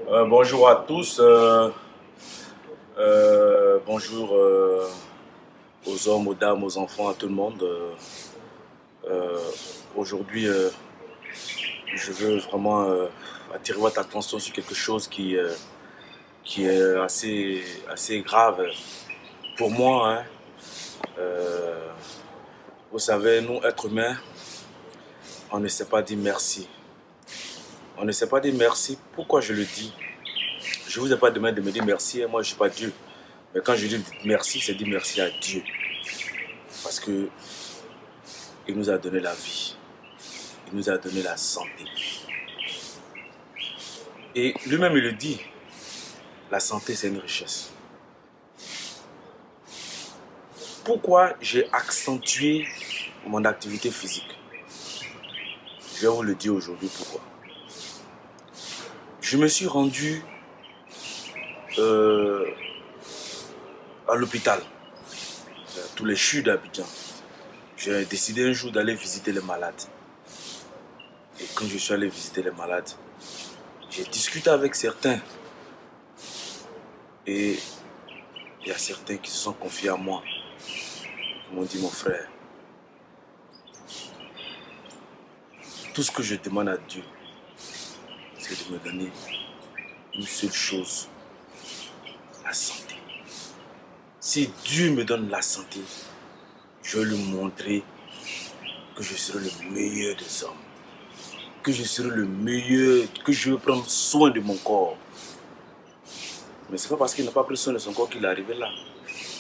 Bonjour à tous, bonjour aux hommes, aux dames, aux enfants, à tout le monde. Euh, Aujourd'hui, je veux vraiment attirer votre attention sur quelque chose qui est assez grave pour moi, hein. Euh, Vous savez, nous, êtres humains, on ne sait pas dire merci. On ne sait pas dire merci. Pourquoi je le dis? Je ne vous ai pas demandé de me dire merci, hein. Moi je ne suis pas Dieu. Mais quand je dis merci, c'est dire merci à Dieu. Parce que il nous a donné la vie. Il nous a donné la santé. Et lui-même, il le dit, la santé, c'est une richesse. Pourquoi j'ai accentué mon activité physique? Je vais vous le dire aujourd'hui pourquoi. Je me suis rendu euh, à l'hôpital, tous les CHU d'Abidjan. J'ai décidé un jour d'aller visiter les malades. Et quand je suis allé visiter les malades, j'ai discuté avec certains. Et il y a certains qui se sont confiés à moi. Ils m'ont dit, mon frère, tout ce que je demande à Dieu, c'est de me donner une seule chose, la santé. Si Dieu me donne la santé, je vais lui montrer que je serai le meilleur des hommes, que je serai le meilleur, que je vais prendre soin de mon corps. Mais ce n'est pas parce qu'il n'a pas pris soin de son corps qu'il est arrivé là.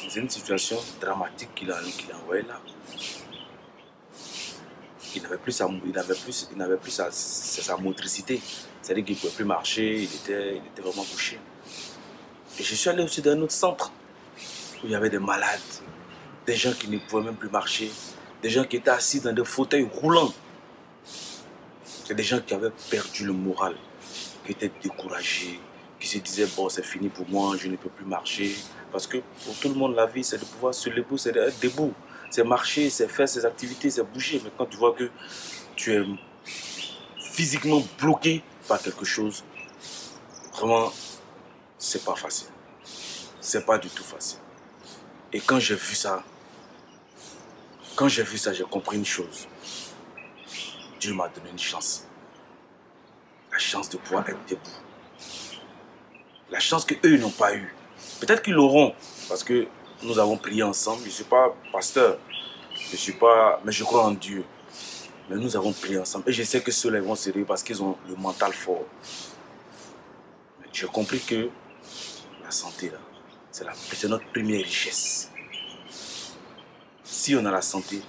C'est une situation dramatique qu'il a envoyé là. Il n'avait plus sa motricité. C'est-à-dire qu'il ne pouvait plus marcher, il était vraiment couché. Et je suis allé aussi dans un autre centre où il y avait des malades, des gens qui ne pouvaient même plus marcher, des gens qui étaient assis dans des fauteuils roulants. C'est des gens qui avaient perdu le moral, qui étaient découragés, qui se disaient bon c'est fini pour moi, je ne peux plus marcher. Parce que pour tout le monde la vie c'est de pouvoir se lever, c'est d'être debout, c'est marcher, c'est faire ses activités, c'est bouger. Mais quand tu vois que tu es physiquement bloqué par quelque chose, vraiment c'est pas facile. C'est pas du tout facile. Et quand j'ai vu ça, j'ai compris une chose. Dieu m'a donné une chance. La chance de pouvoir être debout. La chance qu'eux n'ont pas eue. Peut-être qu'ils l'auront, parce que nous avons prié ensemble. Je ne suis pas pasteur, mais je crois en Dieu. Mais nous avons prié ensemble. Et je sais que ceux-là vont se réveiller parce qu'ils ont le mental fort. Mais j'ai compris que la santé, là, c'est notre première richesse. Si on a la santé,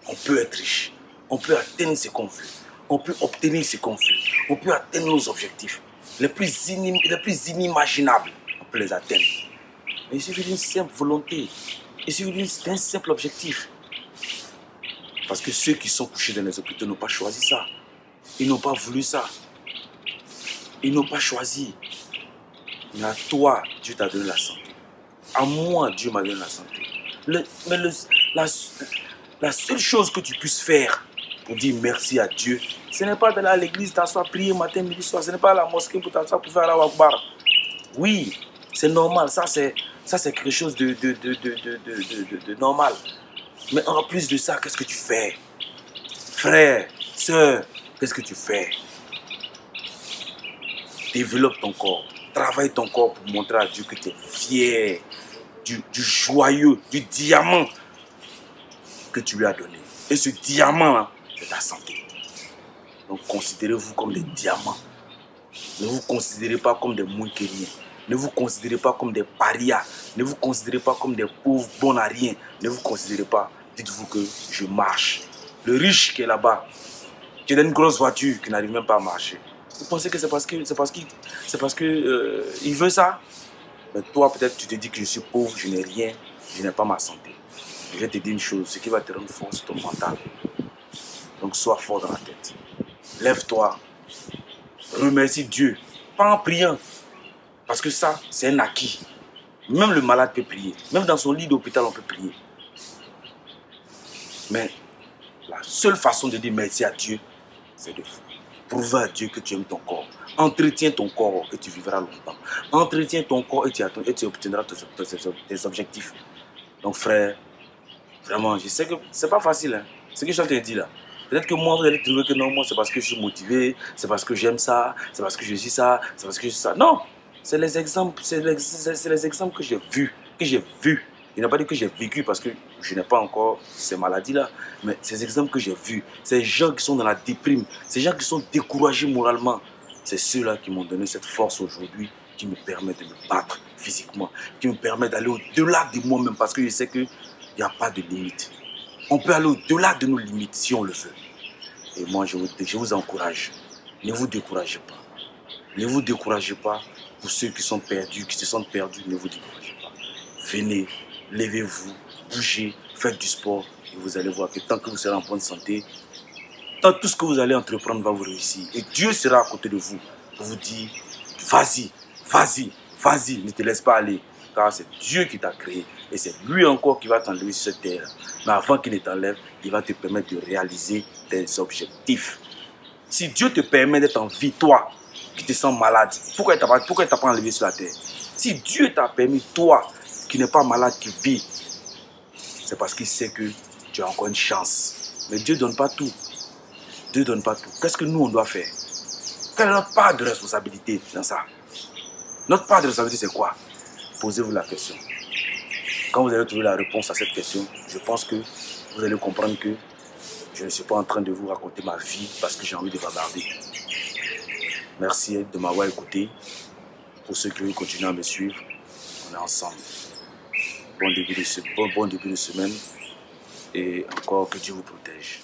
on peut être riche. On peut atteindre ce qu'on veut. On peut obtenir ce qu'on veut. On peut atteindre nos objectifs les plus inimaginables. On peut les atteindre. Mais il suffit d'une simple volonté. Il suffit d'un simple objectif. Parce que ceux qui sont couchés dans les hôpitaux n'ont pas choisi ça. Ils n'ont pas voulu ça. Ils n'ont pas choisi. Mais à toi, Dieu t'a donné la santé. À moi, Dieu m'a donné la santé. La seule chose que tu puisses faire pour dire merci à Dieu, ce n'est pas d'aller à l'église, t'asseoir, prier matin, midi, soir. Ce n'est pas à la mosquée pour t'asseoir pour faire la wakbar. Oui, c'est normal. Ça, c'est quelque chose de normal. Mais en plus de ça, qu'est-ce que tu fais? Frère, soeur, qu'est-ce que tu fais? Développe ton corps. Travaille ton corps pour montrer à Dieu que tu es fier du joyeux, du diamant que tu lui as donné. Et ce diamant-là, c'est ta santé. Donc considérez-vous comme des diamants. Ne vous considérez pas comme des moukériens. Ne vous considérez pas comme des parias. Ne vous considérez pas comme des pauvres bons à rien. Ne vous considérez pas. Dites-vous que je marche. Le riche qui est là-bas, qui a une grosse voiture, qui n'arrive même pas à marcher. Vous pensez que c'est parce que il veut ça? Mais toi, peut-être, tu te dis que je suis pauvre, je n'ai rien, je n'ai pas ma santé. Je vais te dire une chose, ce qui va te rendre fort, c'est ton mental. Donc, sois fort dans la tête. Lève-toi. Remercie Dieu. Pas en priant. Parce que ça, c'est un acquis. Même le malade peut prier. Même dans son lit d'hôpital, on peut prier. Mais la seule façon de dire merci à Dieu, c'est de prouver à Dieu que tu aimes ton corps. Entretiens ton corps et tu vivras longtemps. Entretiens ton corps et tu obtiendras tes objectifs. Donc frère, vraiment, je sais que c'est pas facile. Hein. Ce que je suis en train de dire là. Peut-être que moi, vous allez trouver que non, moi c'est parce que je suis motivé, c'est parce que j'aime ça, c'est parce que je suis ça, c'est parce que je suis ça. Non, c'est les exemples, c'est les exemples que j'ai vus, Il n'a pas dit que j'ai vécu parce que je n'ai pas encore ces maladies-là, mais ces exemples que j'ai vus, ces gens qui sont dans la déprime, ces gens qui sont découragés moralement, c'est ceux-là qui m'ont donné cette force aujourd'hui, qui me permet de me battre physiquement, qui me permet d'aller au-delà de moi-même parce que je sais qu'il n'y a pas de limite. On peut aller au-delà de nos limites si on le veut. Et moi, je vous encourage. Ne vous découragez pas. Ne vous découragez pas. Pour ceux qui sont perdus, qui se sentent perdus, ne vous découragez pas. Venez, levez-vous, bougez, faites du sport. Et vous allez voir que tant que vous serez en bonne santé, tout ce que vous allez entreprendre va vous réussir. Et Dieu sera à côté de vous pour vous dire, vas-y, vas-y, vas-y, ne te laisse pas aller. Car c'est Dieu qui t'a créé. Et c'est lui encore qui va t'enlever sur cette terre. Mais avant qu'il ne t'enlève, il va te permettre de réaliser tes objectifs. Si Dieu te permet d'être en vie, toi, qui te sens malade, pourquoi il ne t'a pas enlevé sur la terre? Si Dieu t'a permis, toi, qui n'es pas malade, qui vis, c'est parce qu'il sait que tu as encore une chance. Mais Dieu ne donne pas tout. Dieu ne donne pas tout. Qu'est-ce que nous, on doit faire? Quelle est notre part de responsabilité dans ça? Notre part de responsabilité, c'est quoi? Posez-vous la question. Quand vous allez trouver la réponse à cette question, je pense que vous allez comprendre que je ne suis pas en train de vous raconter ma vie parce que j'ai envie de bavarder. Merci de m'avoir écouté. Pour ceux qui veulent continuer à me suivre, on est ensemble. Bon début de semaine et encore que Dieu vous protège.